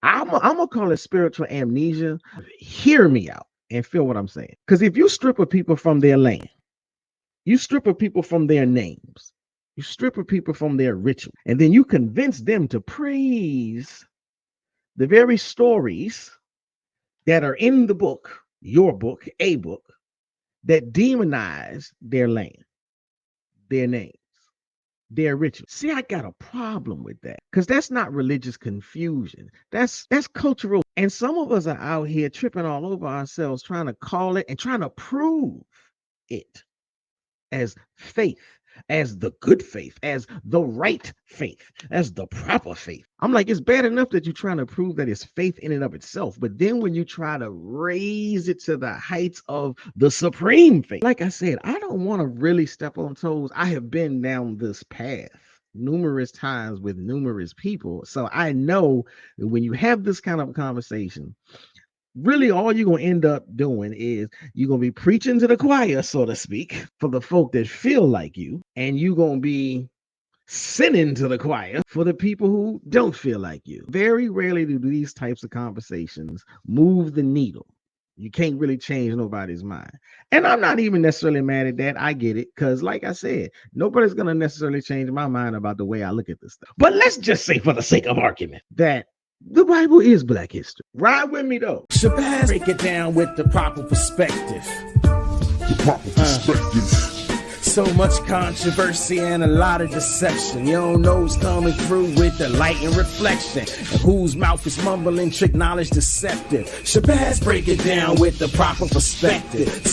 I'm gonna call it spiritual amnesia. Hear me out and feel what I'm saying. Because if you strip a people from their land, you strip a people from their names, you strip a people from their ritual, and then you convince them to praise the very stories that are in the book, your book, a book, that demonize their land, their names, their ritual. See, I got a problem with that because that's not religious confusion. That's cultural. And some of us are out here tripping all over ourselves, trying to call it and trying to prove it as faith, as the good faith, as the right faith, as the proper faith. I'm like, it's bad enough that you're trying to prove that it's faith in and of itself. But then when you try to raise it to the heights of the supreme faith, like I said, I don't want to really step on toes. I have been down this path numerous times with numerous people. So I know that when you have this kind of a conversation, really all you're going to end up doing is you're going to be preaching to the choir, so to speak, for the folk that feel like you, and you're going to be sinning to the choir for the people who don't feel like you. Very rarely do these types of conversations move the needle. You can't really change nobody's mind. And I'm not even necessarily mad at that. I get it. Because like I said, nobody's going to necessarily change my mind about the way I look at this stuff. But let's just say, for the sake of argument, that the Bible is Black history. Ride with me, though. Shabazz, break it down with the proper perspective. The proper perspective. So much controversy and a lot of deception. You don't know who's coming through with the light and reflection, and whose mouth is mumbling, trick knowledge deceptive. Shabazz, break it down with the proper perspective. So